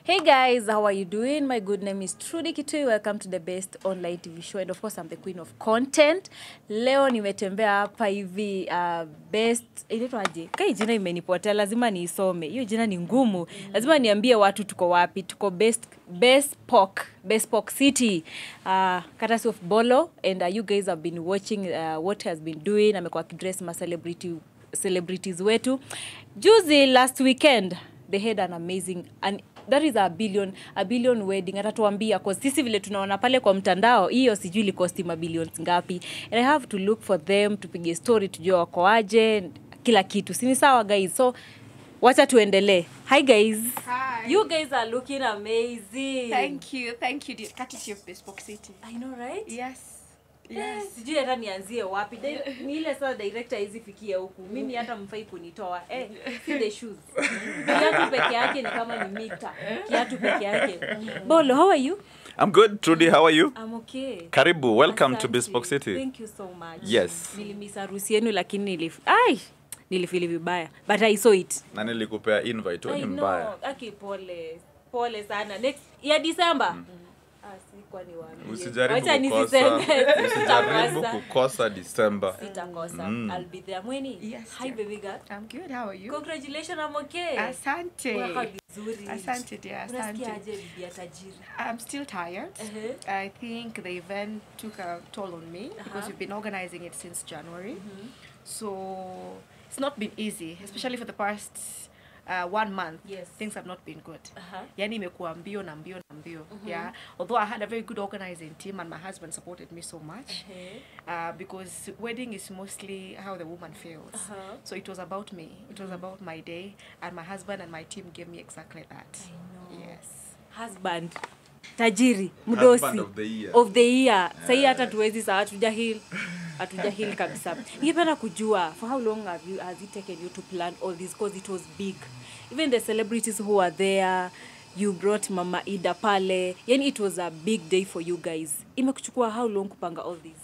Hey guys, how are you doing? My good name is Trudy Kitui. Welcome to the best online TV show, and of course I'm the queen of content. Leo nimetembea hapa hivi best inaitwaje? Kai jina imenipotea, lazima niisome. Hiyo jina ni ngumu. Lazima niambie watu tuko wapi. Tuko Bespoke City. Courtesy of Bolo, and you guys have been watching what has been doing. Amekuwa kidress ma celebrities wetu. Juzi last weekend they had an amazing and that is a billion wedding. Atatuambia cause sisi vile tunaona pale kwa mtandao hiyo sijui li cost billions ngapi, and I have to look for them, tupige story tujue wako aje kila kitu. Si sawa guys? So wacha tuendelee. Hi guys. Hi. You guys are looking amazing. Thank you. Courtesy of Bespoke City. I know, right? Yes. Sijui hata nianzie wapi. Ni ile sasa director hizi fikia huku. Mimi hata mfai kunitoa. See the shoes. Kiatu peke yake ni kama ni mita. Kiatu peke yake. Bolo, how are you? I'm good. Trudy, how are you? I'm okay. Karibu, welcome to Asante. Bespoke City. Thank you so much. Yes. Nilimisa harusi yenu lakini nilifeel vibaya. But I saw it. Na nilikupea invite, wewe ni mbaya. Aki pole sana. Next ya December. Usijaribu kukosa December. Sitakosa. I'll be there. Mueni. Yes. Hi baby girl. I'm good. How are you? Congratulations, I'm okay. Asante. Waka vizuri. Asante dear. Asante. Unasikiaje bibi ya tajiri? I'm still tired. I think the event took a toll on me because we've been organizing it since January. So it's not been easy, especially for the past 1 month. Yes. Things have not been good. Yani imekuwa mbio na mbio. Yeah. Although I had a very good organizing team and my husband supported me so much. Because wedding is mostly how the woman feels. So it was about me. It was about my day, and my husband and my team gave me exactly that. I know. Yes. Husband. Tajiri, mdosi. Husband of the year. Of the year. Sasa hata tuwezi saa hatujahil kabisa. Ningependa kujua for how long has it taken you to plan all this, because it was big. Even the celebrities who are there, you brought Mama Ida pale. Yani it was a big day for you guys. Imekuchukua how long kupanga all this?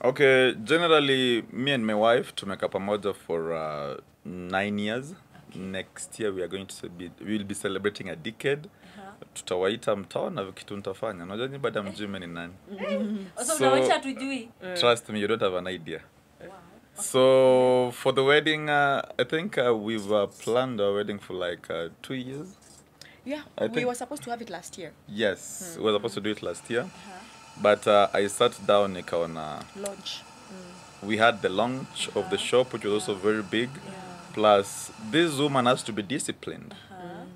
Okay, generally me and my wife tumekaa pamoja for 9 years. Next year we will be celebrating a decade. Tutawaita mtao na kitu nitafanya. Unajua ni baada mjime ni nani? So unawacha tujui. Trust me, you don't have an idea. So for the wedding, I think we've planned our wedding for like 2 years. Yeah, we were supposed to have it last year. Yes, we were supposed to do it last year. But I sat down nikaona Launch. we had the launch of the shop, which was also very big. Plus, this woman has to be disciplined.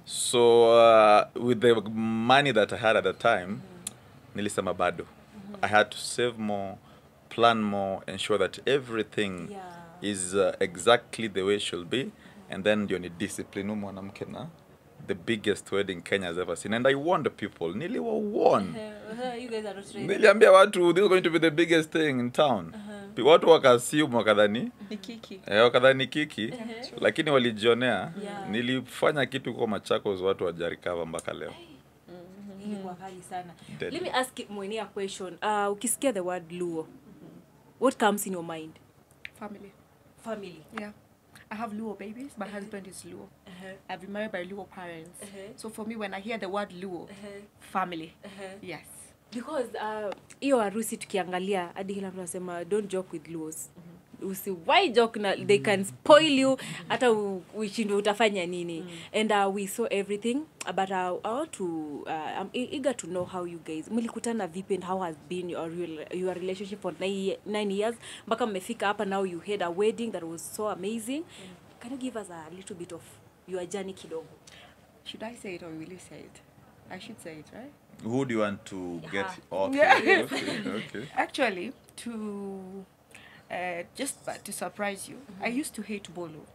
So with the money that I had at the time, nilisema bado. I had to save more, plan more, ensure that everything is exactly the way it should be. And then you need discipline. Mwanamke na the biggest wedding Kenya has ever seen. And I warned the people. Niliwa warn. You guys are not ready. Niliambia watu, this is going to be the biggest thing in town. Watu wakassume wakadhani Nikiki. wakadhani kiki, lakini walijionea. Nilifanya kitu kwa Machakos, watu wajarikava mpaka leo. Ilikuwa kali sana. Let me ask Mueni a question. Ukisikia the word Luo, what comes in your mind? Family. Yeah. I have Luo babies. My husband is Luo. I've been married by Luo parents. So for me, when I hear the word Luo, family. Yes. Because hiyo harusi tukiangalia hadi kila mtu anasema don't joke with Luos. Why joke na they can spoil you hata ushindwe utafanya nini. And we saw everything, but I want to I'm eager to know how you guys mlikutana vipi and how has been your relationship for 9 years mpaka mmefika hapa. Now you had a wedding that was so amazing. Can you give us a little bit of your journey kidogo? Should I say it or will you say it? I should say it, right? Who do you want to get? Yeah. Okay. Actually, just to surprise you, I used to hate Bolo.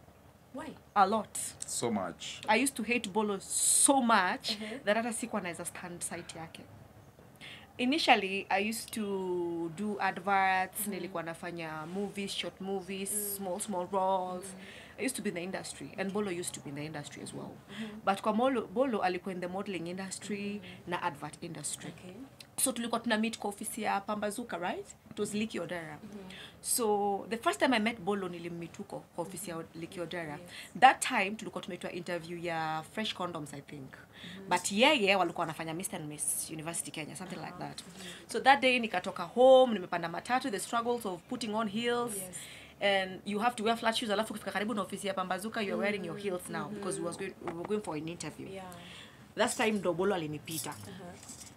Why? A lot. So much. I used to hate Bolo so much that hata sikuwa naweza stand site yake. Initially, I used to do adverts, nilikuwa nafanya movies, short movies, small roles. I used to be in the industry, and Bolo used to be in the industry as well. But kwa Bolo alikuwa in the modeling industry na advert industry. Okay. So tulikuwa tuna meet kwa ofisi ya Pambazuka, right? It was Liki Odera. So the first time I met Bolo nilimmeet huko kwa ofisi ya Liki Odera. That time tulikuwa tumeitwa interview ya Fresh Condoms, I think. But yeye walikuwa wanafanya Mr. and Miss University Kenya, something like that. So that day nikatoka home, nimepanda matatu, the struggles of putting on heels. And you have to wear flat shoes. Alafu kufika karibu na ofisi ya Pambazuka, you're wearing your heels now because we were going for an interview. That time ndo Bolo alinipita.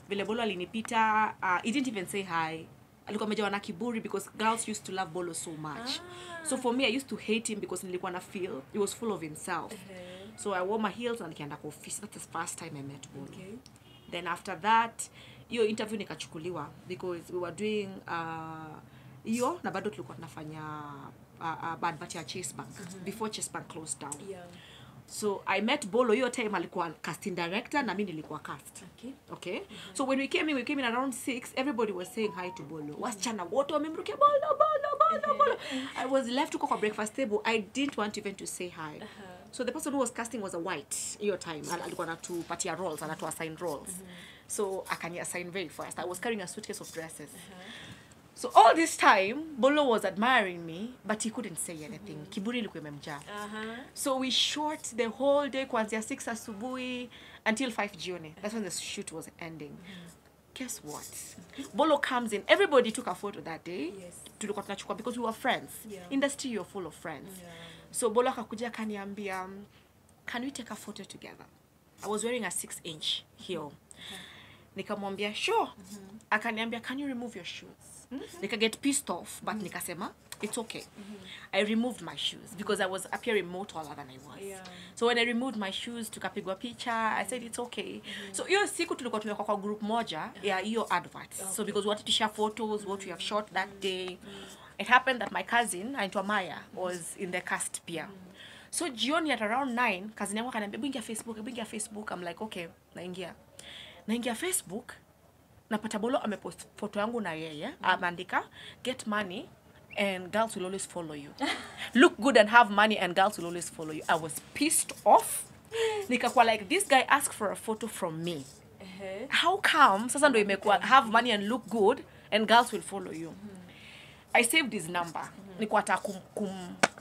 Vile Bolo alinipita, he didn't even say hi. Alikuwa amejawa na kiburi because girls used to love Bolo so much. So for me, I used to hate him because nilikuwa na feel he was full of himself. So I wore my heels na nikaenda kwa office. That's the first time I met Bolo. Okay. Then after that, hiyo interview nikachukuliwa because we were doing hiyo na bado tulikuwa tunafanya bad but ya Chase Bank before Chase Bank closed down. So I met Bolo hiyo time alikuwa casting director na mimi nilikuwa cast. Okay. So when we came in around 6, everybody was saying hi to Bolo. Wasichana wote wamemrukia Bolo. I was left to go for breakfast table. I didn't want even to say hi. So the person who was casting was a white hiyo time. Alikuwa anatupatia roles, anatuassign roles. So akani assign very fast. I was carrying a suitcase of dresses. So all this time, Bolo was admiring me, but he couldn't say anything. Kiburi ilikuwa imemjaa. So we shot the whole day, kuanzia 6 asubuhi until 5 jioni. That's when the shoot was ending. Guess what? Bolo comes in. Everybody took a photo that day. Tulikuwa tunachukua because we were friends. Industry, you're full of friends. So Bolo akakuja akaniambia, can we take a photo together? I was wearing a 6-inch heel. Nikamwambia, sure. Akaniambia, can you remove your shoes? Nika get pissed off, but nikasema, it's okay. I removed my shoes because I was appearing more taller than I was. So when I removed my shoes, tukapigwa picha, I said it's okay. So hiyo siku tulikuwa tumekuwa kwa group moja ya hiyo adverts. So because we wanted to share photos, what we have shot that day. It happened that my cousin, anaitwa Maya, was in the cast pia. So jioni at around 9, cousin yangu akaniambia, "Bring your Facebook." I'm like, okay, naingia Facebook. Napata Bolo amepost photo yangu na yeye, ameandika, "Get money and girls will always follow you." Look good and have money and girls will always follow you. I was pissed off. Nikakuwa like, this guy asked for a photo from me. How come sasa ndo imekuwa have money and look good and girls will follow you? I saved his number. Nikuwa ta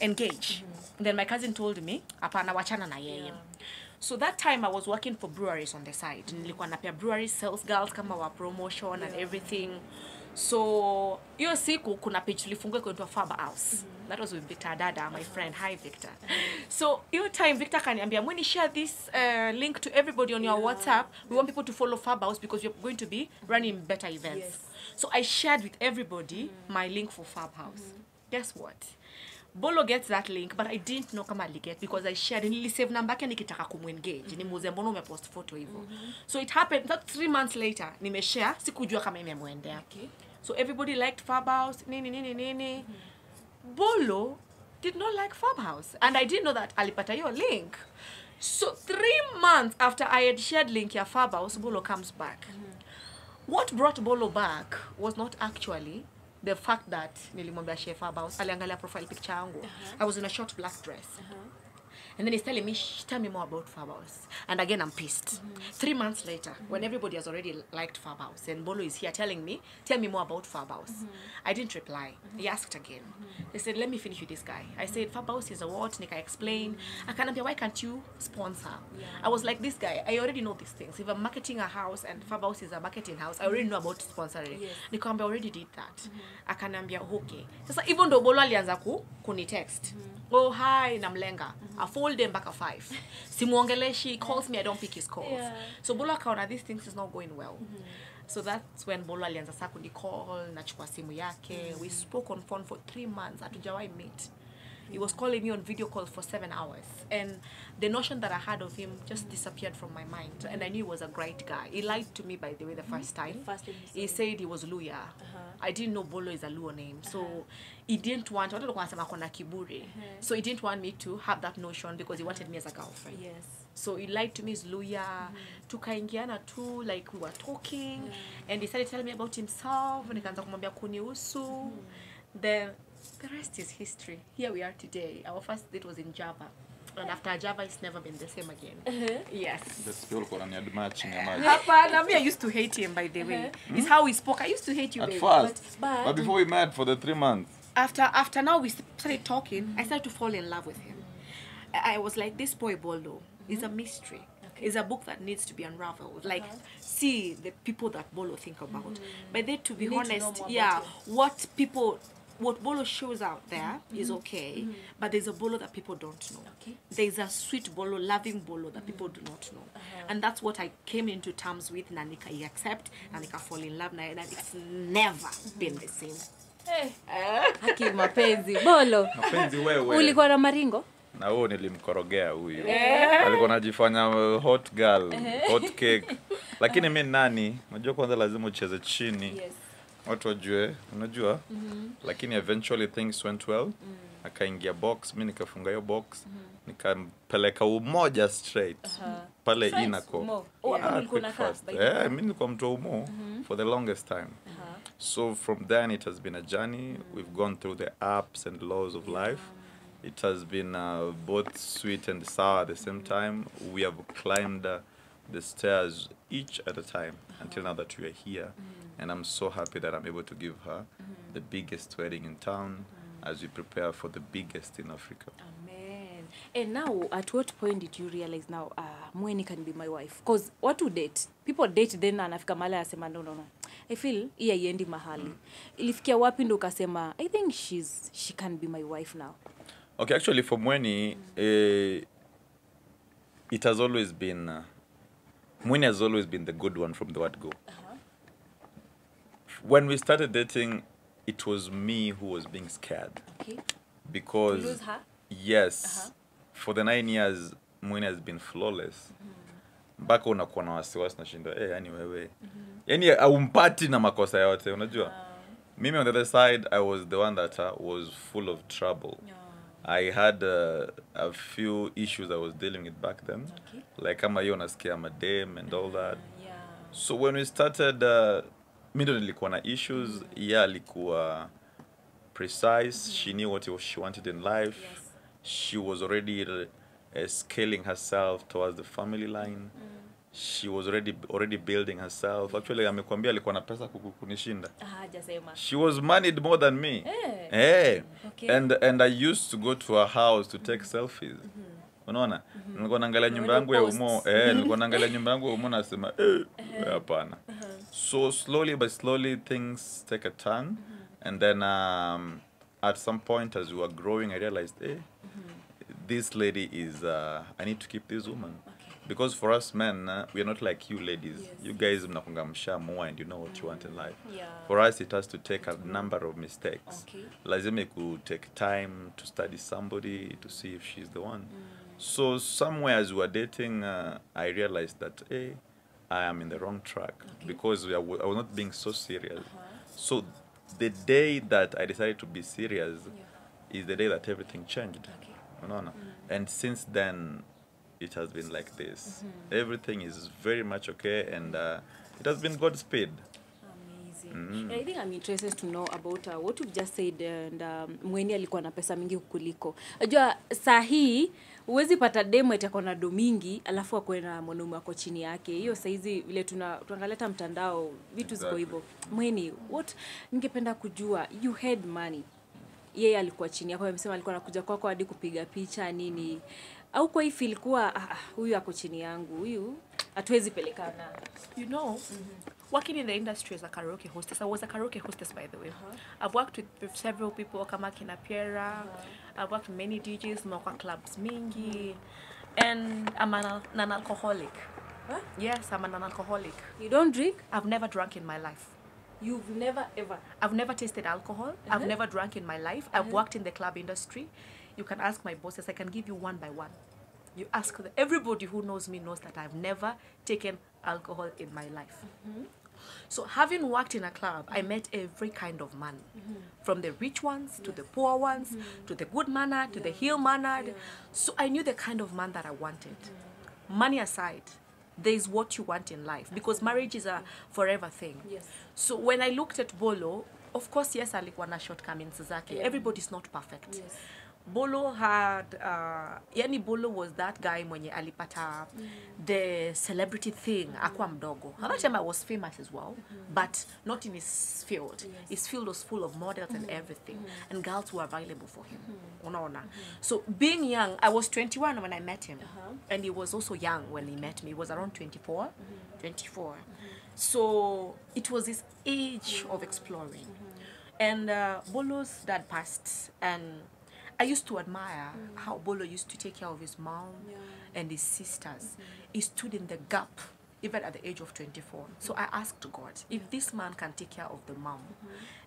engage. Then my cousin told me, "Hapana, wachana na yeye." So that time I was working for breweries on the side. Nilikuwa napea brewery sales girls kama wa promotion and everything. So hiyo siku kuna page tulifungua kwa Fab House. That was with Victor Dada, my friend. Hi Victor. So hiyo time Victor kaniambia, "Mueni, share this link to everybody on your WhatsApp. We want people to follow Fab House because you're going to be running better events." So I shared with everybody my link for Fab House. Guess what? Bolo gets that link, but I didn't know kama aliget because I shared nilisave number yake nikitaka kumengage. Nimuulize mbona umepost photo hivyo. So it happened that 3 months later nimeshare, sikujua kama imemwendea. So everybody liked Fab House, nini. Bolo did not like Fab House, and I didn't know that alipata hiyo link. So 3 months after I had shared link ya Fab House, Bolo comes back. What brought Bolo back was not actually the fact that nilimwambia share Fab House, aliangalia profile picture yangu. I was in a short black dress. And then he's telling me, "Tell me more about Fab House." And again, I'm pissed. 3 months later, when everybody has already liked Fab House, and Bolo is here telling me, "Tell me more about Fab House." I didn't reply. He asked again. They said, "Let me finish with this guy." I said, "Fab House is a what?" Nika explain. Akanambia, "Why can't you sponsor?" I was like, this guy, I already know these things. If I'm marketing a house and Fab House is a marketing house, I already know about sponsoring. Nikamwambia, "I already did that." Akanambia, "Okay." Sasa even though Bolo alianza kuni text. "Oh, hi, namlenga." A full day mpaka 5. Simuongeleshi, calls me, I don't pick his calls. So Bolo akaona these things is not going well. So that's when Bolo alianza sasa kunicall, nachukua simu yake. We spoke on phone for 3 months. Hatujawahi meet. He was calling me on video calls for 7 hours. And the notion that I had of him just disappeared from my mind. And I knew he was a great guy. He lied to me, by the way, the first time. He said he was Luya. I didn't know Bolo is a Luo name. So he didn't want, so he didn't want me to have that notion because he wanted me as a girlfriend. So he lied to me, he's Luya. Tukaingiana too, like we were talking. And he started telling me about himself. Nikaanza kumwambia kunihusu. Then The rest is history. Here we are today. Our first date was in Java. And after Java, it's never been the same again. Yes. That's people can matching a match. Hapana, me, I used to hate him, by the way. It's how we spoke. I used to hate you, At babe. first. But before we met for the 3 months. After now we started talking, I started to fall in love with him. I was like, this boy Bolo is a mystery. It's a book that needs to be unraveled. Like, see the people that Bolo think about. But then, to be honest, what Bolo shows out there is okay, but there's a Bolo that people don't know. There's a sweet Bolo, loving Bolo that people do not know. And that's what I came into terms with, na nika accept, na nika fall in love, and it's never been the same. Haki mapenzi. Bolo. Mapenzi wewe. Ulikuwa na maringo? Na huo nilimkorogea huyo. Alikuwa anajifanya hot girl, hot cake. Lakini mimi nani? Unajua kwanza lazima ucheze chini. Yes. Watu wajue, unajua? Lakini eventually things went well. Akaingia box, mimi nikafunga hiyo box. Nikampeleka umoja straight. Pale inako. Mimi nilikuwa mtu umo for the longest time. So from then it has been a journey. We've gone through the ups and lows of life. It has been both sweet and sour at the same time. We have climbed the stairs each at a time until now that we are here. And I'm so happy that I'm able to give her the biggest wedding in town as we prepare for the biggest in Africa. Amen. And now, at what point did you realize now, Mueni can be my wife? Because what to date? People date then anafika mahali asema no. I feel iya iendi mahali. Ilifikia wapi ndo ukasema, I think she can be my wife now. Okay, actually for Mueni, it has always been, Mueni has always been the good one from the word go. When we started dating, it was me who was being scared. Okay. Because, you lose her? Yes, for the 9 years, Mueni has been flawless. Mpaka unakuwa na wasiwasi na shinda, yani wewe. Yani aumpati na makosa yote, unajua? Mimi on the other side, I was the one that was full of trouble. I had a few issues I was dealing with back then. Like kama hiyo nasikia madem and all that. So when we started, mimi ndo nilikuwa na issues, alikuwa precise, she knew what she wanted in life. She was already scaling herself towards the family line. She was already building herself. Actually, amekwambia alikuwa na pesa kukunishinda. Hajasema. She was moneyed more than me. Okay. And I used to go to her house to take selfies. Unaona? Nilikuwa naangalia nyumba yangu ya umo. Nilikuwa naangalia nyumba yangu ya umo nasema hapana. So slowly but slowly things take a turn. And then at some point as we were growing I realized, this lady is I need to keep this woman. Because for us men, we are not like you ladies. You guys mnakunga mshaamua and you know what you want in life. For us, it has to take a number of mistakes. Lazima could take time to study somebody to see if she's the one. So somewhere as we were dating, I realized that, I am in the wrong track because I was not being so serious. So the day that I decided to be serious is the day that everything changed. And since then, it has been like this. Everything is very much okay, and it has been Godspeed. Amazing. And I think I'm interested to know about what you've just said, and Mueni alikuwa na pesa mingi kukuliko. Unajua saa hii huwezi pata demo itakuwa na do mingi alafu akwe na mwanaume wako chini yake. Hiyo saizi vile tuangalia mtandao vitu ziko hivyo. Mueni, what ningependa kujua, you had money. Yeye alikuwa chini yako, amesema alikuwa anakuja kwako hadi kupiga picha nini. Au kwa hii feel kuwa huyu ako chini yangu, huyu hatuwezi pelekana. You know, working in the industry as a karaoke hostess, I was a karaoke hostess by the way. I've worked with several people kama kina Piera. I've worked with many DJs, mwaka clubs mingi. And I'm an alcoholic. Huh? Yes, I'm an alcoholic. You don't drink? I've never drunk in my life. You've never ever? I've never tasted alcohol. I've never drunk in my life. I've worked in the club industry. You can ask my bosses. I can give you one by one. You ask everybody who knows me knows that I've never taken alcohol in my life. So having worked in a club, I met every kind of man. From the rich ones to the poor ones, to the good mannered, to the ill-mannered. So I knew the kind of man that I wanted. Money aside, there is what you want in life. Because marriage is a forever thing. So when I looked at Bolo, of course, yes, alikuwa na shortcomings zake. Everybody's not perfect. Yes. Bolo had, yani Bolo was that guy mwenye alipata the celebrity thing, akuwa mdogo. At that time I was famous as well, but not in his field. His field was full of models and everything, and girls were available for him. Unaona. So being young, I was 21 when I met him, and he was also young when he met me. He was around 24, 24. So it was his age of exploring. And Bolo's dad passed, and I used to admire how Bolo used to take care of his mom and his sisters. He stood in the gap even at the age of 24. So I asked God, if this man can take care of the mom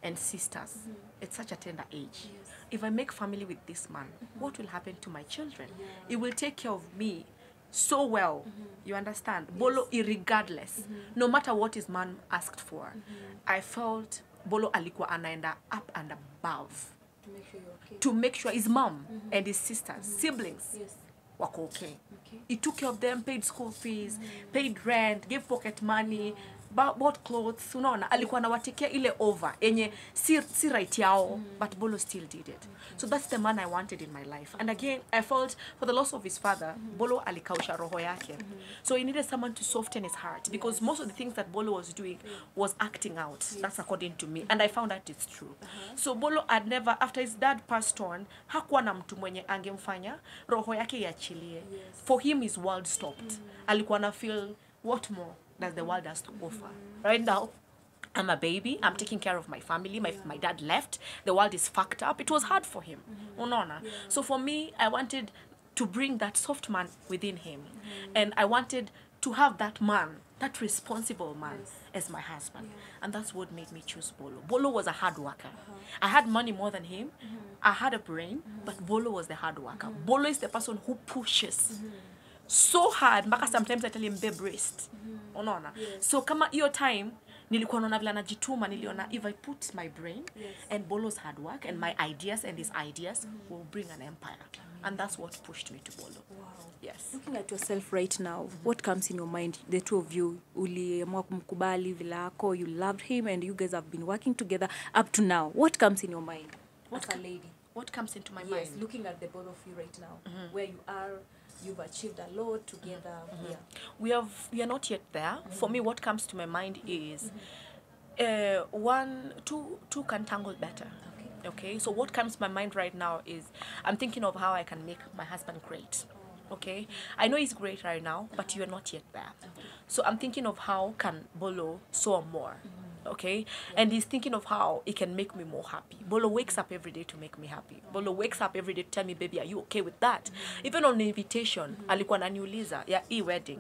and sisters at such a tender age, if I make family with this man, what will happen to my children? He will take care of me so well. You understand? Bolo, irregardless, no matter what his man asked for, I felt Bolo alikuwa anaenda up and above to make sure his mom and his sisters, siblings, wako okay. He took care of them, paid school fees, paid rent, gave pocket money, bought clothes. Unaona, alikuwa anawatekea ile over enye si right yao, but Bolo still did it. So that's the man I wanted in my life. And again, I felt for the loss of his father, Bolo alikausha roho yake. So he needed someone to soften his heart, because most of the things that Bolo was doing was acting out. That's according to me, and I found that it's true. So Bolo had never, after his dad passed on, hakuwa na mtu mwenye angemfanya roho yake iachilie. For him, his world stopped. Alikuwa na feel, what more does the world has to offer? Right now, I'm a baby. I'm taking care of my family. My dad left. The world is fucked up. It was hard for him. Unaona? So for me, I wanted to bring that soft man within him. And I wanted to have that man, that responsible man, as my husband. And that's what made me choose Bolo. Bolo was a hard worker. I had money more than him. I had a brain, but Bolo was the hard worker. Bolo is the person who pushes so hard, mpaka sometimes I tell him, babe, rest. Unaona? So kama hiyo time, nilikuwa naona vile anajituma, niliona if I put my brain and Bolo's hard work and my ideas and his ideas will bring an empire. And that's what pushed me to Bolo. Wow. Yes. Looking at yourself right now, what comes in your mind? The two of you, uliamua kumkubali vilako, you loved him, and you guys have been working together up to now. What comes in your mind as a lady? What comes into my Yes, mind? looking at the both of you right now, where you are, you've achieved a lot together. We are not yet there. For me, what comes to my mind is two can tangle better. Okay, so what comes to my mind right now is I'm thinking of how I can make my husband great. Okay, I know he's great right now, but you're not yet there. So I'm thinking of how can Bolo soar more. Okay, and he's thinking of how he can make me more happy. Bolo wakes up every day to make me happy. Bolo wakes up every day to tell me, baby, are you okay with that? Even on the invitation, alikuwa ananiuliza ya wedding,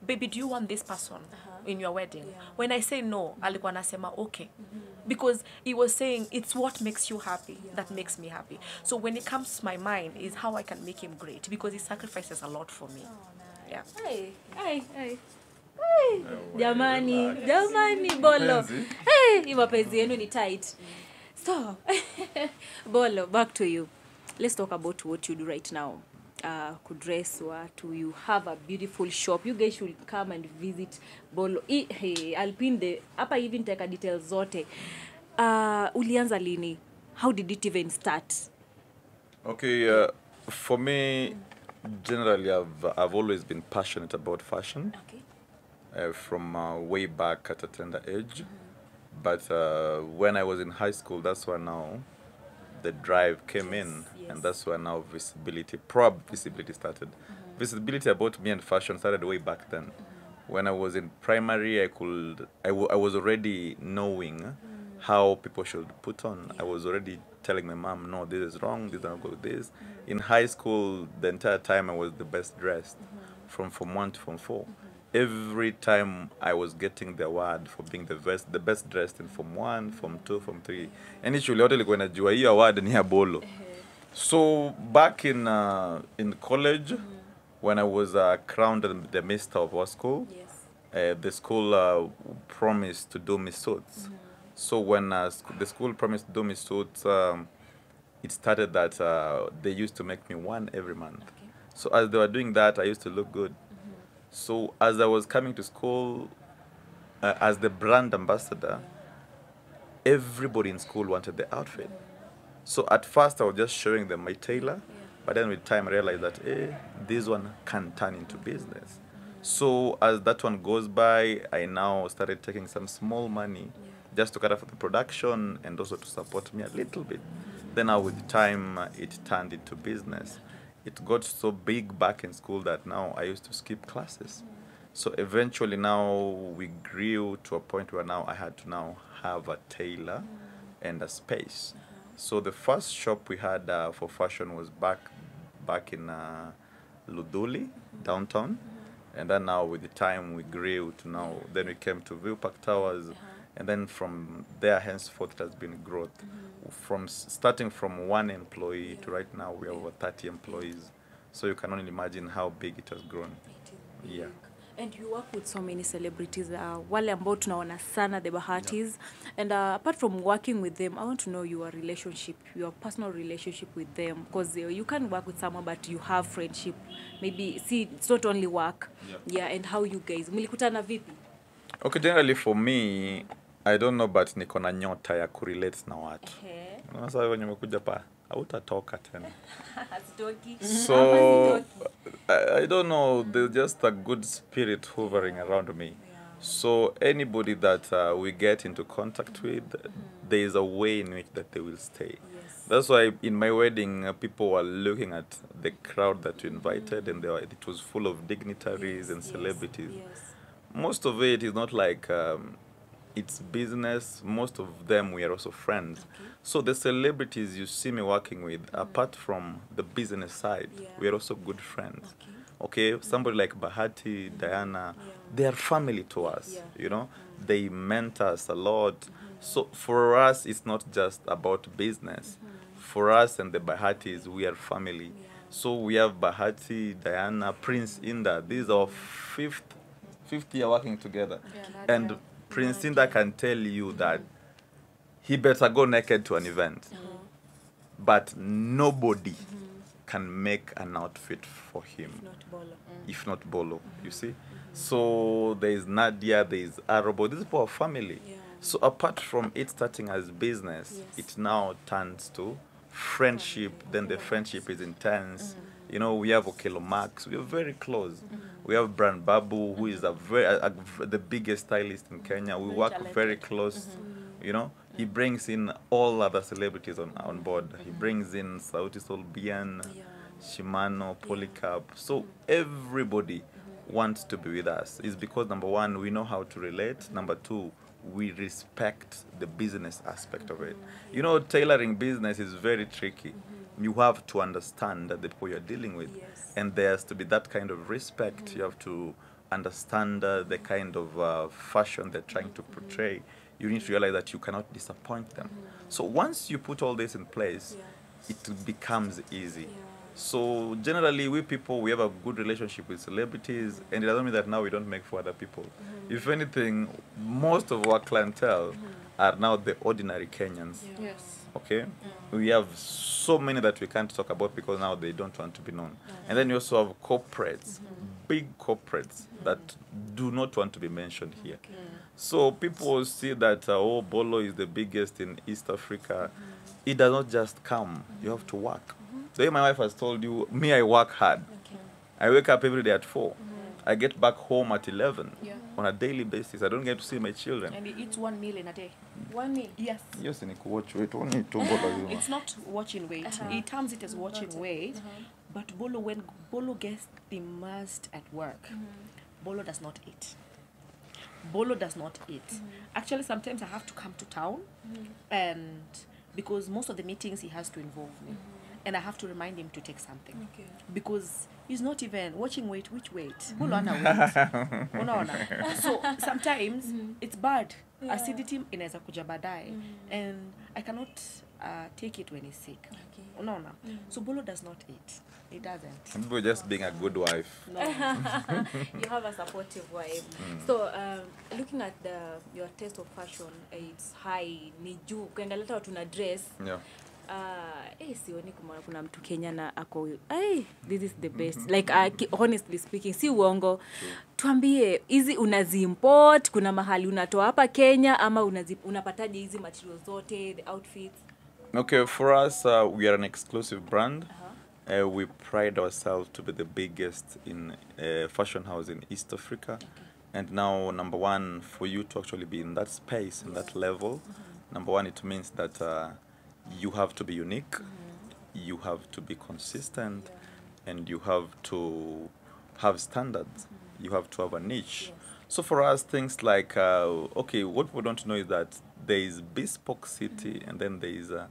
baby, do you want this person in your wedding? When I say no, alikuwa anasema okay, because he was saying it's what makes you happy that makes me happy. So when it comes to my mind is how I can make him great, because he sacrifices a lot for me. Yeah. Hey. Jamani Bolo. Hey, mapenzi yenu ni tight. So, Bolo, back to you. Let's talk about what you do right now. Kudress watu, you have a beautiful shop. You guys should come and visit Bolo. Hey, I'll pin the hapa even take details zote. Ulianza lini? How did it even start? Okay, for me, generally, I've always been passionate about fashion. Okay. From way back at a tender age. But when I was in high school, that's when now the drive came in. And that's when now visibility started. Visibility about me and fashion started way back then. When I was in primary, I was already knowing how people should put on. I was already telling my mom, no, this is wrong, this is not good with this. In high school, the entire time I was the best dressed, from Form 1 to Form 4. Every time I was getting the award for being the best dressed in Form 1, Form 2, Form 3. And actually, yote nilikuwa najua hiyo award ni ya Bolo. So back in college, when I was crowned the Mister of our school, the school promised to do me suits. So when the school promised to do me suits, it started that they used to make me one every month. So as they were doing that, I used to look good. So as I was coming to school, as the brand ambassador, everybody in school wanted the outfit. So at first I was just showing them my tailor, but then with time I realized that this one can turn into business. So as that one goes by, I now started taking some small money just to cater for the production and also to support me a little bit. Then now with time, it turned into business. It got so big back in school that now I used to skip classes. So eventually now we grew to a point where now I had to now have a tailor and a space. So the first shop we had for fashion was back in Luduli, downtown. And then now with the time we grew to now, then we came to View Park Towers. And then from there henceforth it has been growth. From starting from one employee to right now we have over 30 employees. So you can only imagine how big it has grown. Yeah. And you work with so many celebrities, wale ambao tunaona sana, the Bahatis. And apart from working with them, I want to know your relationship, your personal relationship with them. Because you can work with someone, but you have friendship. Maybe, see, it's not only work. Yeah, and how you guys, mlikutana vipi? Okay, generally for me, I don't know, but niko na nyota ya kurelate na watu. Sasa wewe umekuja pa, hautatoka tena. So I don't know, there's just a good spirit hovering around me. So anybody that we get into contact with, there is a way in which that they will stay. That's why in my wedding, people were looking at the crowd that we invited, and it was full of dignitaries and celebrities. Most of it is not like it's business. Most of them we are also friends. So the celebrities you see me working with, apart from the business side, we are also good friends. Okay, somebody like Bahati, Diana, they are family to us. You know, they meant us a lot. So for us, it's not just about business. For us and the Bahatis, we are family. So we have Bahati, Diana, Prince Inda. These are fifth year working together. And Prince Inda can tell you that he better go naked to an event. But nobody can make an outfit for him. If not Bolo, you see? So there is Nadia, there is Arobo. These people are family. So apart from it starting as business, it now turns to friendship. Then the friendship is intense. You know, we have Okelo Max. We are very close. We have Brand Babu, who is the biggest stylist in Kenya. We work very close. You know, he brings in all other celebrities on board. He brings in Sauti Sol Bien, Shimano, Polycarp. So everybody wants to be with us. It's because, number one, we know how to relate. Number two, we respect the business aspect of it. You know, tailoring business is very tricky. You have to understand the people you're dealing with. And there has to be that kind of respect. You have to understand the kind of fashion they're trying to portray. You need to realize that you cannot disappoint them. So once you put all this in place, it becomes easy. So generally, we people, we have a good relationship with celebrities, and it doesn't mean that now we don't make for other people. If anything, most of our clientele are now the ordinary Kenyans. Okay? We have so many that we can't talk about because now they don't want to be known. And then you also have corporates, big corporates that do not want to be mentioned here. So people see that, oh, Bolo is the biggest in East Africa. It does not just come. You have to work. So my wife has told you, me, I work hard. I wake up every day at 4. I get back home at 11 on a daily basis. I don't get to see my children. And he eats 1 meal in a day. 1 meal? Yes. Yes, It's not watching weight. He terms it as watching weight. But Bolo, when Bolo gets immersed at work, Bolo does not eat. Bolo does not eat. Actually, sometimes I have to come to town, and because most of the meetings he has to involve me. And I have to remind him to take something. Because he's not even watching weight. Which weight? Bolo ana weight. Unaona? So sometimes it's bad. Acidity inaweza kuja baadaye. And I cannot take it when he's sick. Unaona? So Bolo does not eat. He doesn't. Maybe just being a good wife. No. You have a supportive wife. So looking at your taste of fashion, it's high, ni juu. Ukiangalia watu na dress. Sioni kuna mtu Kenya na ako this is the best. Like honestly speaking, si uongo. Tuambie hizi unazi-import, kuna mahali unatoa hapa Kenya ama unapataje hizi materials zote, the outfits? Okay, for us, we are an exclusive brand. We pride ourselves to be the biggest in fashion house in East Africa. Okay. And now, number one, for you to actually be in that space, in that level, number one, it means that you have to be unique, you have to be consistent, and you have to have standards, you have to have a niche. So for us, things like, okay, what we don't know is that there is Bespoke City and then there is a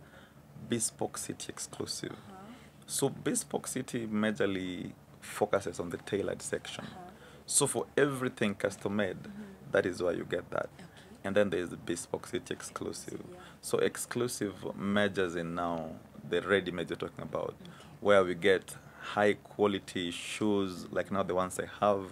Bespoke City exclusive. So Bespoke City majorly focuses on the tailored section. So for everything custom made, that is why you get that. And then there is the Bespoke City exclusive. So exclusive measures in now the ready-made you're talking about, where we get high quality shoes, like now the ones I have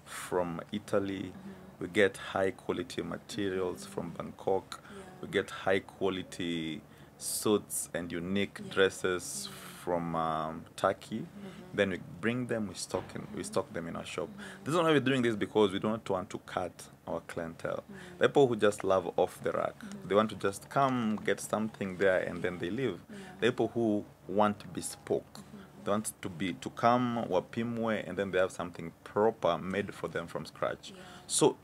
from Italy. We get high quality materials from Bangkok. We get high quality suits and unique dresses from Turkey. Then we bring them, we stock them in our shop. This is why we're doing this, because we don't want to cut our clientele. The people who just love off the rack, they want to just come, get something there, and then they leave. The people who want bespoke, they want to come, wapimwe, and then they have something proper made for them from scratch. So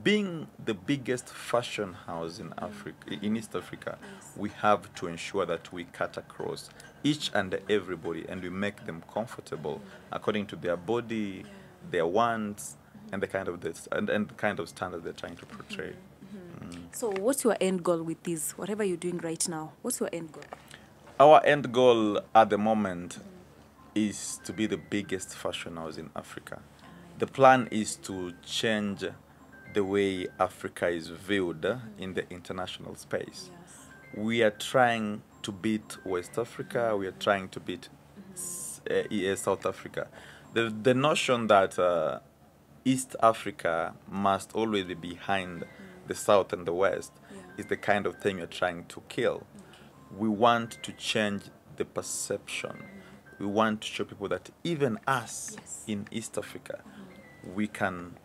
being the biggest fashion house in Africa, in East Africa, we have to ensure that we cut across each and everybody, and we make them comfortable according to their body, their wants, and the kind of and the kind of standard they're trying to portray. So what's your end goal with this? Whatever you're doing right now, what's your end goal? Our end goal at the moment is to be the biggest fashion house in Africa. The plan is to change the way Africa is viewed in the international space. We are trying to beat West Africa. We are trying to beat South Africa. The notion that East Africa must always be behind the South and the West is the kind of thing we're trying to kill. We want to change the perception. We want to show people that even us in East Africa, we can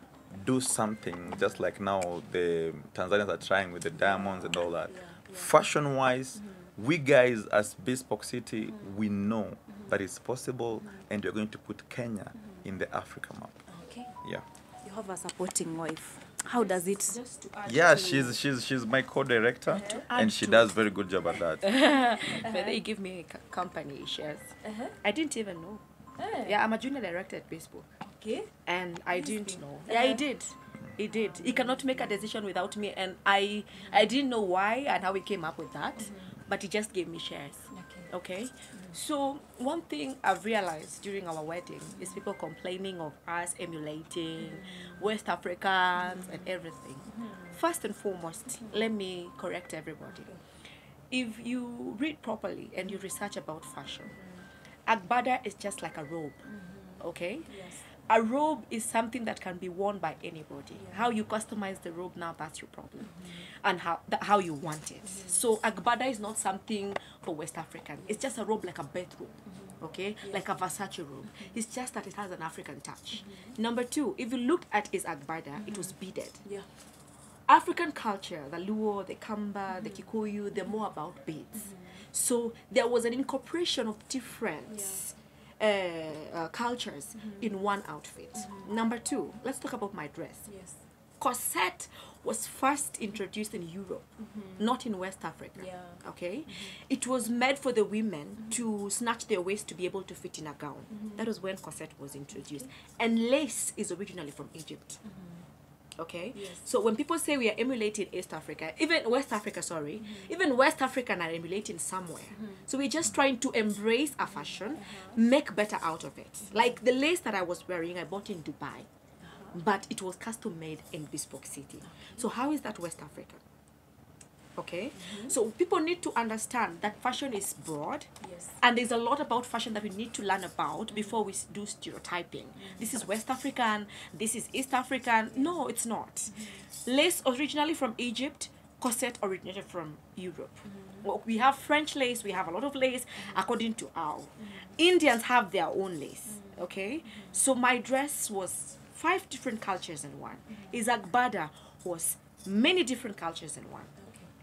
do something, just like now the Tanzanians are trying with the diamonds and all that. Fashion-wise, we guys as Bespoke City, we know that it's possible, and we're going to put Kenya in the Africa map. Okay. Yeah. You have a supporting wife. How does it? Yeah, she's my co-director, and she does very good job at that. But they give me company shares. I didn't even know. Yeah, I'm a junior director at Bespoke. Okay. And I didn't know. Yeah, he did. He did. He cannot make a decision without me, and I didn't know why and how he came up with that, but he just gave me shares. Okay. So one thing I've realized during our wedding is people complaining of us emulating West Africans and everything. First and foremost, let me correct everybody. If you read properly and you research about fashion, Agbada is just like a robe. Okay? Yes. A robe is something that can be worn by anybody. How you customize the robe now, that's your problem. And how you want it. So Agbada is not something for West African. It's just a robe like a bed robe. Okay? Like a Versace robe. It's just that it has an African touch. Number two, if you look at his Agbada, it was beaded. Yeah. African culture, the Luo, the Kamba, the Kikuyu, they're more about beads. So there was an incorporation of different cultures in one outfit. Number two, let's talk about my dress. Yes. Corset was first introduced in Europe, not in West Africa. Yeah. Okay? It was made for the women to snatch their waist to be able to fit in a gown. That was when corset was introduced. And lace is originally from Egypt. Okay? Yes. So when people say we are emulating East Africa, even West Africa, sorry, even West African are emulating somewhere. So we're just trying to embrace a fashion, make better out of it. Like the lace that I was wearing, I bought in Dubai, but it was custom made in Bespoke City. So how is that West Africa? Okay? So people need to understand that fashion is broad, and there's a lot about fashion that we need to learn about before we do stereotyping. This is West African, this is East African. No, it's not. Lace originally from Egypt, corset originated from Europe. Well, we have French lace, we have a lot of lace according to our. Indians have their own lace, okay? So my dress was 5 different cultures in one. Isaac Bada was many different cultures in one.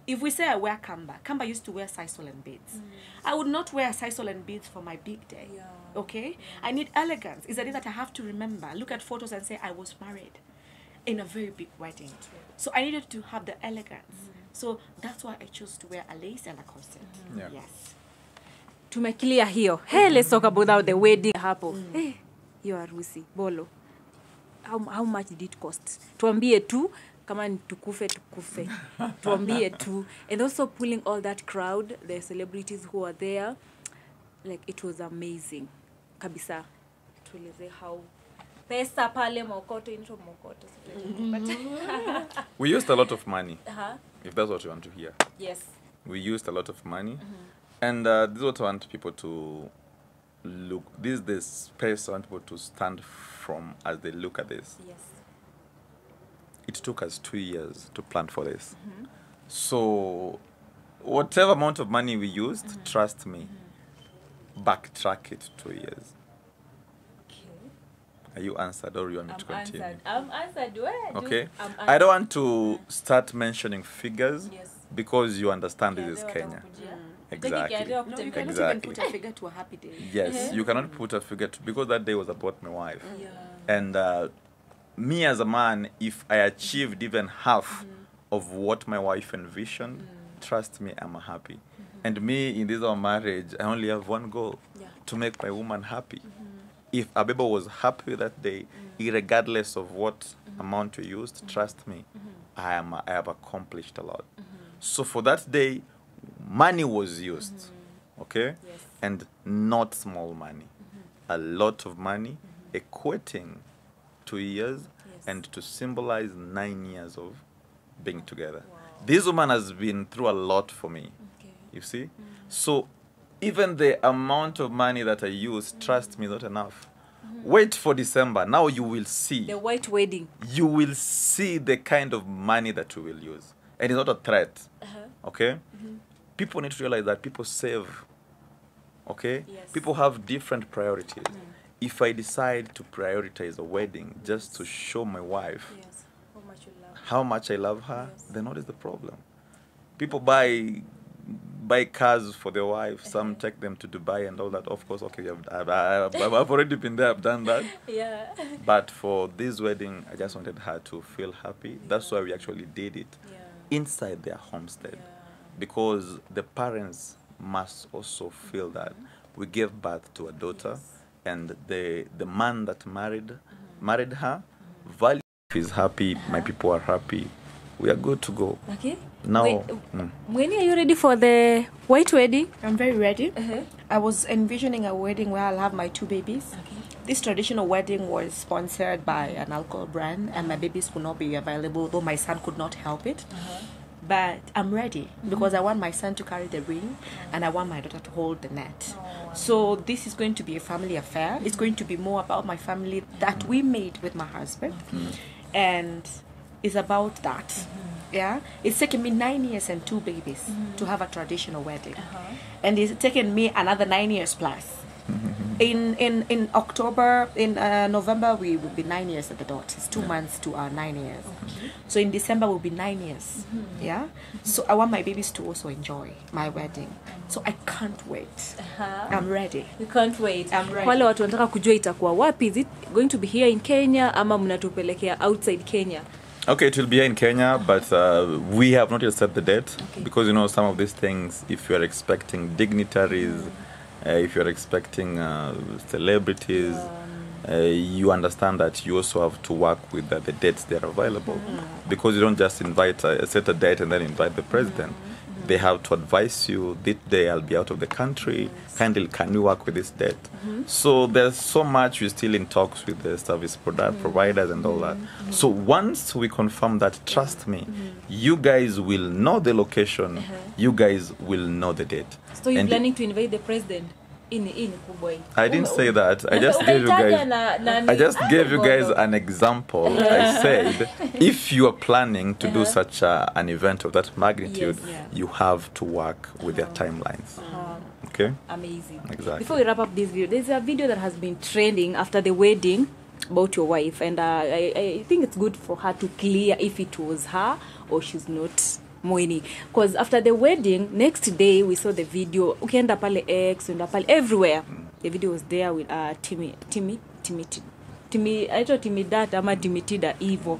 If we say I wear Kamba used to wear sisal and beads. I would not wear sisal and beads for my big day, okay? I need elegance. It's a day that I have to remember. Look at photos and say I was married in a very big wedding. So I needed to have the elegance. So that's why I chose to wear a lace and a corset. Yeah. Yes. Tumekilia hiyo. Hey, let's talk about the wedding hapo. Hey, hiyo harusi, Bolo. How much did it cost? Tuambie tu, kama ni tukufe. Tuambie tu. And also pulling all that crowd, the celebrities who are there, like it was amazing. Kabisa. Tueleze how pesa pale mokoto into mokoto. We used a lot of money, if that's what you want to hear. Yes. We used a lot of money. And this is what I want people to look. This is the space I want people to stand from as they look at this. Yes. It took us 2 years to plan for this. So whatever amount of money we used, trust me, backtrack it 2 years. Are you answered or you want me to continue? I'm answered. Okay. I don't want to start mentioning figures because you understand this is Kenya. Exactly. No, you cannot even put a figure to a happy day. Yes, you cannot put a figure to, because that day was about my wife. And me as a man, if I achieved even half of what my wife envisioned, trust me, I'm happy. And me, in this our marriage, I only have one goal, to make my woman happy. If Abeba was happy that day, regardless of what amount we used, trust me, I have accomplished a lot. So for that day, money was used, okay? Yes. And not small money. A lot of money, equating 2 years and to symbolize 9 years of being together. This woman has been through a lot for me, you see? So even the amount of money that I use, trust me, is not enough. Wait for December. Now you will see. The white wedding. You will see the kind of money that we will use. And it's not a threat, okay? People need to realize that people save, okay? Yes. People have different priorities. If I decide to prioritize a wedding just to show my wife Yes. How much you love. how much I love her, then what is the problem? People buy cars for their wife. Some take them to Dubai and all that. Of course, okay, I've already been there. I've done that. Yeah. But for this wedding, I just wanted her to feel happy. That's why we actually did it inside their homestead, because the parents must also feel that we gave birth to a daughter, and the man that married her, value is happy. My people are happy. We are good to go. Okay. Now, Wait, Mueni, are you ready for the white wedding? I'm very ready. I was envisioning a wedding where I'll have my 2 babies. This traditional wedding was sponsored by an alcohol brand, and my babies could not be available, though my son could not help it. But I'm ready because I want my son to carry the ring and I want my daughter to hold the net. So this is going to be a family affair. It's going to be more about my family that we made with my husband. And it's about that. Yeah, it's taken me 9 years and 2 babies to have a traditional wedding, and it's taken me another 9 years plus. In October, in November, we will be 9 years at the dot. It's 2 months to our 9 years. So in December will be 9 years. Yeah. So I want my babies to also enjoy my wedding. So I can't wait. I'm ready. You can't wait. I'm ready. Wale watu wanataka kujua itakuwa wapi. Is it going to be here in Kenya ama mnatupelekea outside Kenya? okay, it will be here in Kenya, but we have not yet set the date because, you know, some of these things, if you are expecting dignitaries, if you are expecting celebrities, you understand that you also have to work with the dates that are available, because you don't just invite set a date and then invite the president. They have to advise you, this day I'll be out of the country, kindly can we work with this date? So there's so much, we're still in talks with the service providers and all that. So once we confirm that, trust me, you guys will know the location, you guys will know the date. So you're planning to invite the president? Ini kubwa hii. I didn't say that. I just gave you guys. I just gave you guys an example. I said, if you are planning to do such an event of that magnitude, you have to work with their timelines. Okay. Amazing. Exactly. Before we wrap up this video, there's a video that has been trending after the wedding about your wife, and I think it's good for her to clear if it was her or she's not Mueni, because after the wedding, next day we saw the video. Ukienda pale X, ukienda pale everywhere, the video was there with Timmy, I thought Timidata ama Timitida Evo,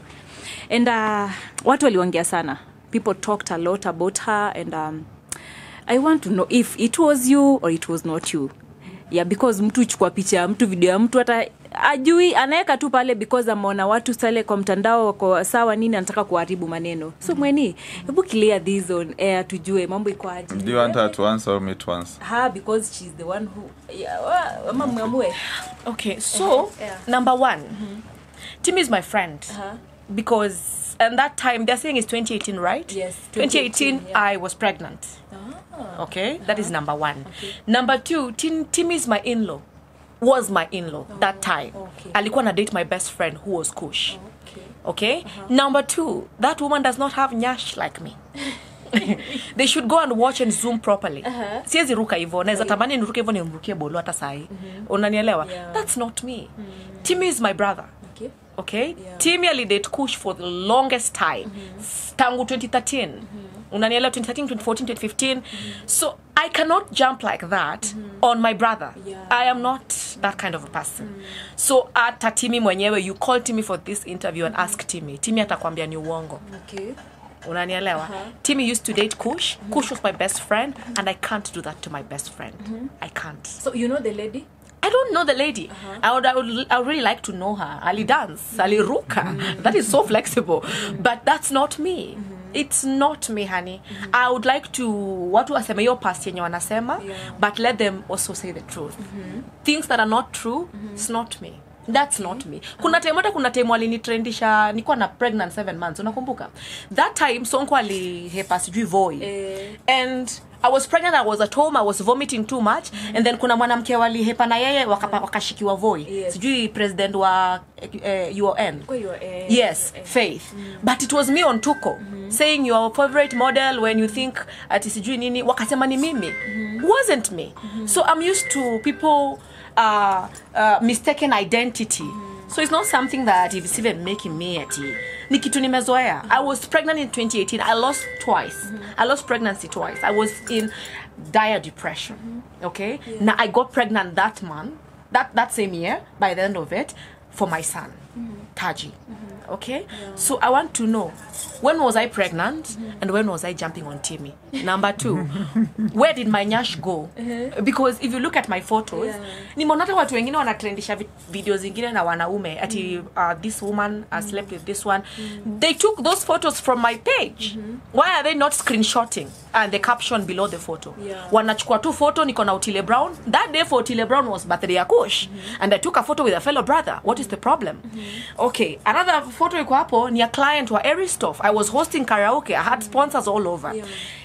and watu waliongea sana. People talked a lot about her, and I want to know if it was you or it was not you. Yeah, because mtu chukua picha, mtu video ya mtu hata ajui anaweka tu pale because ameona watu sale kwa mtandao wako sawa nini anataka kuharibu maneno. So Mueni, hebu clear this on air tujue mambo iko aje. Do you want her to answer or me to answer? Her, because she's the one who mamwe. Okay, so number one, Tim is my friend because and that time they're saying it's 2018, right? Yes. 2018 I was pregnant. Okay, that is number one. Okay. Number two, Tim is my in-law. Was my in-law that time. Okay. Alikuwa na date my best friend who was Kush. Okay. Okay? Number two, that woman does not have nyash like me. They should go and watch and zoom properly. Siwezi ruka hivyo. Naweza tamani niruke hivyo nimrukie Bolo hata sahi. Unanielewa? That's not me. Timmy is my brother. Okay? Okay? Timmy alidate Kush for the longest time. Tangu 2013. Unanielewa 2013, 2014, 2015. So I cannot jump like that on my brother. I am not that kind of a person. So ata Timmy mwenyewe, you call Timmy for this interview and ask Timmy. Timmy atakwambia ni uongo. Okay. Unanielewa? Timmy used to date Kush. Kush was my best friend, and I can't do that to my best friend. I can't. So you know the lady? I don't know the lady. I would really like to know her. Ali dance, Ali ruka. That is so flexible. But that's not me. It's not me, honey. I would like to watu waseme yo past yenye wanasema, but let them also say the truth. Things that are not true, it's not me. That's not me. Kuna time walinitrendisha nilikuwa na pregnant 7 months. Unakumbuka? That time Sonko alihepa sijui voi. And I was pregnant, I was at home, I was vomiting too much, and then kuna mwanamke walihepa na yeye wakashikiwa voi. Sijui president wa UN. Yes, Faith. But it was me on Tuko saying your favorite model when you think ati sijui nini wakasema ni mimi. Wasn't me. So I'm used to people mistaken identity. So it's not something that is even making me ati ni kitu nimezoea. I was pregnant in 2018. I lost twice. I lost pregnancy twice. I was in dire depression. Okay? Now I got pregnant that month, that same year, by the end of it, for my son, Taji. Okay? So I want to know, when was I pregnant and when was I jumping on Timmy? Number two, where did my nyash go? Because if you look at my photos, nimeona watu wengine wanatrendisha videos zingine na wanaume ati this woman slept with this one. They took those photos from my page. Why are they not screenshotting and the caption below the photo? Wanachukua tu photo niko na Otile Brown. That day for Otile Brown was birthday ya Kush, and I took a photo with a fellow brother. What is the problem? Okay, another photo iko hapo ni a client wa Aristoff. I was hosting karaoke. I had sponsors all over.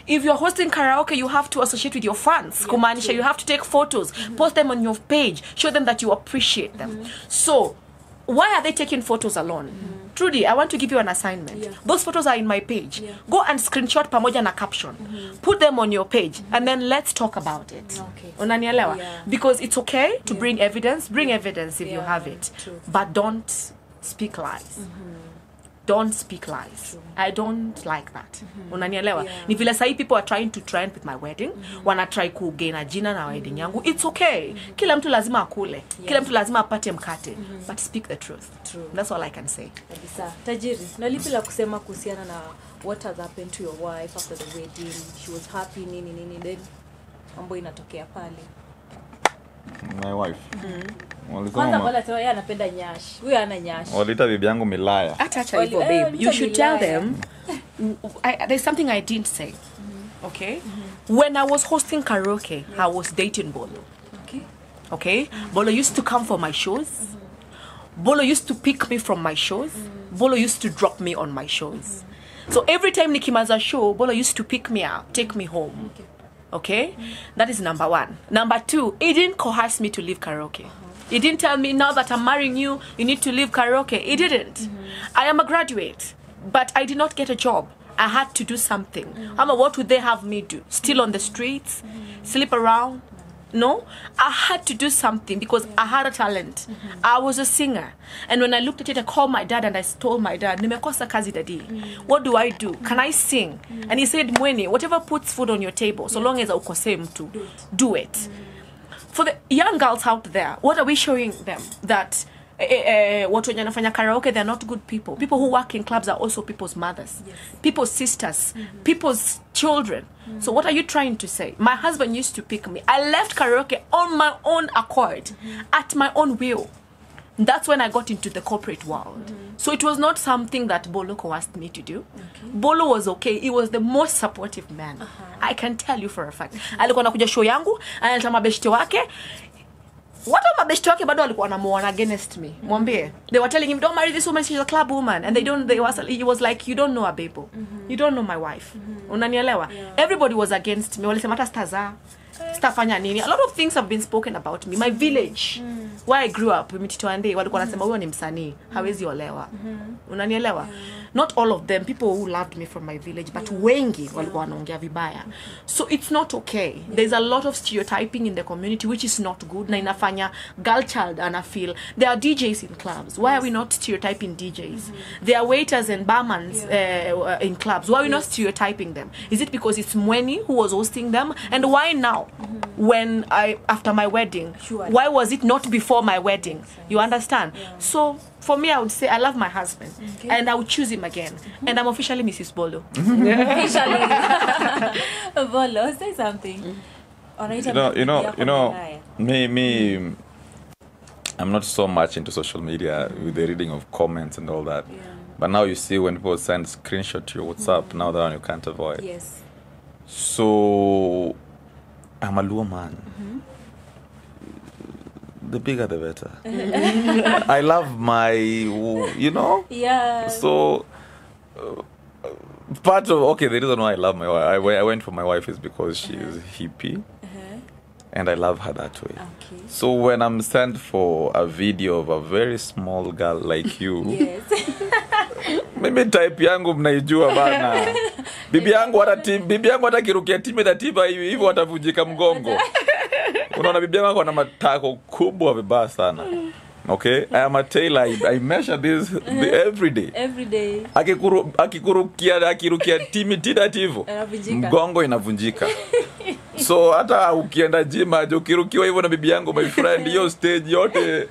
If you're hosting karaoke, you have to associate with your fans. Kumaanisha, you have to take photos, post them on your page, show them that you appreciate them. So, why are they taking photos alone? Trudy, I want to give you an assignment. Those photos are in my page. Go and screenshot pamoja na caption. Put them on your page, and then let's talk about it. Unanielewa? Because it's okay to bring evidence. Bring evidence if you have it. But don't speak lies. Don't speak lies. I don't like that. Unanielewa? Ni vile sahi people are trying to trend with my wedding. Wana try kugaina jina na wedding yangu. It's okay. Kila mtu lazima akule. Kila mtu lazima apate mkate. But speak the truth. That's all I can say. Kabisa. Tajiri, na lipi la kusema kuhusiana na what has happened to your wife after the wedding? She was happy nini then mambo inatokea pale. My wife. Kwanza wala sema yeye anapenda nyash. Huyu ana nyash. Walita bibi yangu milaya. Acha hivyo babe. You should tell them there's something I didn't say. Okay? When I was hosting karaoke, I was dating Bolo. Okay? Bolo used to come for my shows. Bolo used to pick me from my shows. Bolo used to drop me on my shows. So every time nikimaza show, Bolo used to pick me up, take me home. Okay? That is number one. Number two, he didn't coerce me to leave karaoke. He didn't tell me, now that I'm marrying you, you need to leave karaoke. He didn't. I am a graduate, but I did not get a job. I had to do something. What would they have me do? Still on the streets? Sleep around? No, I had to do something because I had a talent. I was a singer. And when I looked at it, I called my dad and I told my dad, nimekosa kazi daddy. What do I do? Can I sing? And he said, Mueni, whatever puts food on your table, so long as ukose mtu, do it. For the young girls out there, what are we showing them? That what when you karaoke, they're not good people. People who work in clubs are also people's mothers, people's sisters, people's children. So what are you trying to say? My husband used to pick me. I left karaoke on my own accord, at my own will. That's when I got into the corporate world. So it was not something that Bolo asked me to do. Bolo was okay. He was the most supportive man. I can tell you for a fact. Alikuwa anakuja show yangu, analeta mabeshte wake. What are mabeshte wake bado walikuwa wanamuona against me. Mwambie. They were telling him, don't marry this woman, she's a club woman. And he was like, you don't know a Bebo. You don't know my wife. Unanielewa? Everybody was against me. Walisema hata staza. Stafanya nini. A lot of things have been spoken about me. My village, where I grew up, Mitito Ande, walikuwa wanasema huyo ni msanii, hawezi olewa. Unanielewa? Not all of them, people who loved me from my village, but wengi walikuwa wanaongea vibaya. So it's not okay. There's a lot of stereotyping in the community, which is not good. Na inafanya girl child ana feel. There are DJs in clubs. Why are we not stereotyping DJs? There are waiters and barmans in clubs. Why are we not stereotyping them? Is it because it's Mueni who was hosting them? And why now? When after my wedding, why was it not before my wedding? You understand? So for me, I would say I love my husband, and I would choose him again, and I'm officially Mrs. Bolo. Officially. Bolo, say something. Me, I'm not so much into social media with the reading of comments and all that. But now you see when people send screenshot to your WhatsApp, now that one you can't avoid. Yes. So I'm a Luo man. The bigger the better. I love my, Yeah. So part of, the reason why I love my wife, I went for my wife is because she is hippie. And I love her that way. Okay. So when I'm sent for a video of a very small girl like you, Yes. mimi type yangu mnaijua bana. Bibi yangu hata kirukia timu ya tiba hivyo watavunjika mgongo. Unaona bibi yangu ana matako kubwa vibaya sana. Okay? I am a tailor. I measure this every day. Every day. Akirukia timu tidativo. Mgongo inavunjika. So hata ukienda gym aje ukirukiwa hivyo na bibi yangu my friend, hiyo stage yote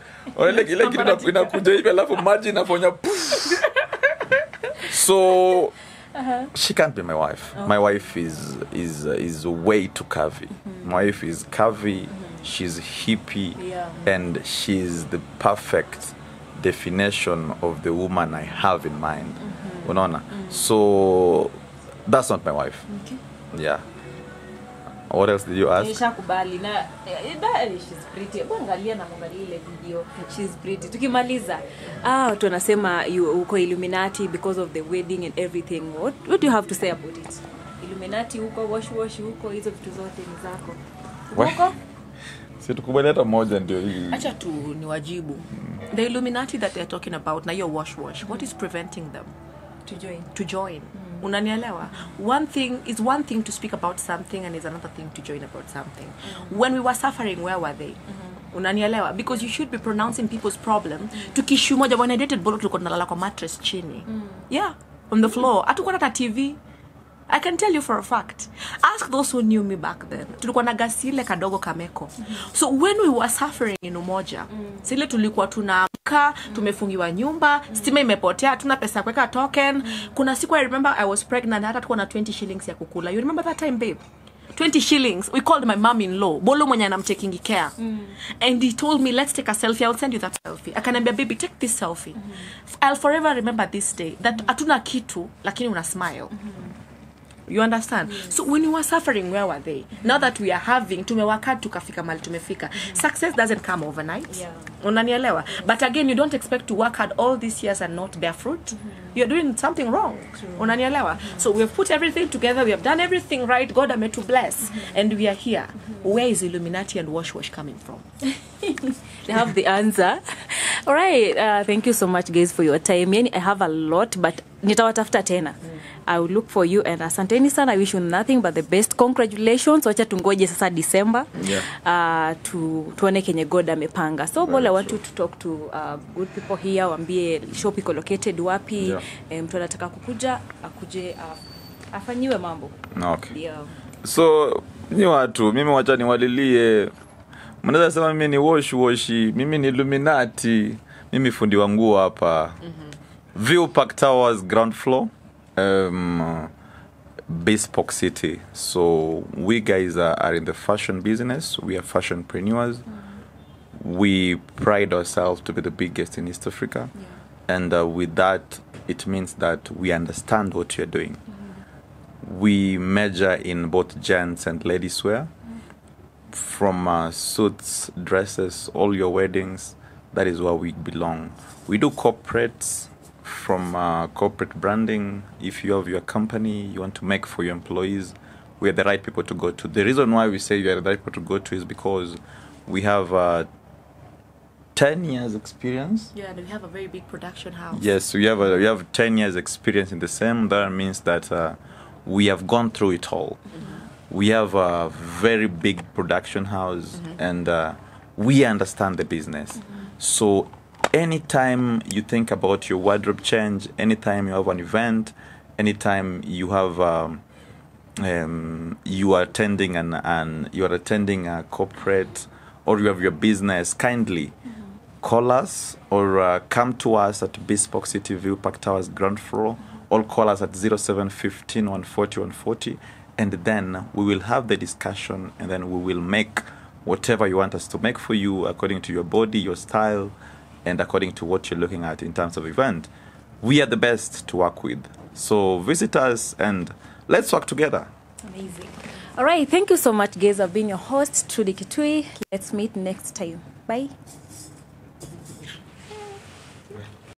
ile kitu inakuja hivi alafu maji inafanya. So she can't be my wife. My wife is way too curvy. My wife is curvy. She's hippie, and she's the perfect definition of the woman I have in mind. Unaona? So that's not my wife. Yeah. What else did you ask? Nishakubali na she's pretty. Angalia na mwangalia ile video. She's pretty. Tukimaliza, watu wanasema uko Illuminati because of the wedding and everything. What do you have to say about it? Illuminati uko wash huko, hizo vitu zote ni zako. Uko? Si tukubali hata moja ndio hii. Acha tu niwajibu. The Illuminati that they're talking about na your wash. What is preventing them to join? Unanielewa? One thing to speak about something, and is another thing to join about something. When we were suffering, where were they? Unanielewa? Because you should be pronouncing people's problem. Tukishu moja when I dated Bolo tulikuwa tunalala kwa mattress chini. Yeah, on the floor. Hatukuwa na TV. I can tell you for a fact. Ask those who knew me back then. Tulikuwa na gasile kadogo kameko. So when we were suffering in umoja, sile tulikuwa tunaamka, tumefungiwa nyumba, stima imepotea, tuna pesa kuweka token. Kuna siku I remember I was pregnant, hata tulikuwa na 20 shillings ya kukula. You remember that time, babe? 20 shillings. We called my mom-in-law, Bolo mwenye anamtaking care. And he told me, let's take a selfie. I'll send you that selfie. Akaniambia, baby, take this selfie. I'll forever remember this day. That atuna kitu, lakini una smile. You understand? So when you were suffering, where were they? Now that we are having, tumework hard tukafika mali tumefika. Success doesn't come overnight. Yeah. Unanielewa? But again, you don't expect to work hard all these years and not bear fruit. You're doing something wrong. Unanielewa? So we have put everything together. We have done everything right. God made to bless. And we are here. Where is Illuminati and Wash coming from? They have the answer. All right. Thank you so much, guys, for your time. I have a lot, but nitawatafuta tena. I will look for you, and asanteni sana. I wish you nothing but the best. Congratulations. Wacha tungoje sasa December. Yeah. Tuone kenye God amepanga. So Bolo, I want you to talk to good people here. Wambie shop iko located wapi. Mtu anataka kukuja akuje afanyiwe mambo. Okay. Yeah. So ni watu mimi wacha niwalilie. Mnaweza sema mimi ni washi, mimi ni Illuminati, mimi fundi wa nguo hapa. View Park Towers ground floor. Bespoke City. So we guys are in the fashion business. We are fashionpreneurs. We pride ourselves to be the biggest in East Africa. And with that, it means that we understand what you're doing. We measure in both gents and ladies wear. From suits, dresses, all your weddings, that is where we belong. We do corporates, from corporate branding. If you have your company, you want to make for your employees, we are the right people to go to. The reason why we say you are the right people to go to is because we have 10 years experience. Yeah, and we have a very big production house. Yes, we have 10 years experience in the same. That means that we have gone through it all. We have a very big production house, and we understand the business. So anytime you think about your wardrobe change, anytime you have an event, anytime you have you are attending a corporate, or you have your business, kindly call us or come to us at Bespoke City View Park Towers ground floor, or call us at 0715 140 140. And then we will have the discussion, and then we will make whatever you want us to make for you according to your body, your style, and according to what you're looking at in terms of event. We are the best to work with. So visit us and let's work together. Amazing. All right. Thank you so much, guys. I've been your host, Trudy Kitui. Let's meet next time. Bye.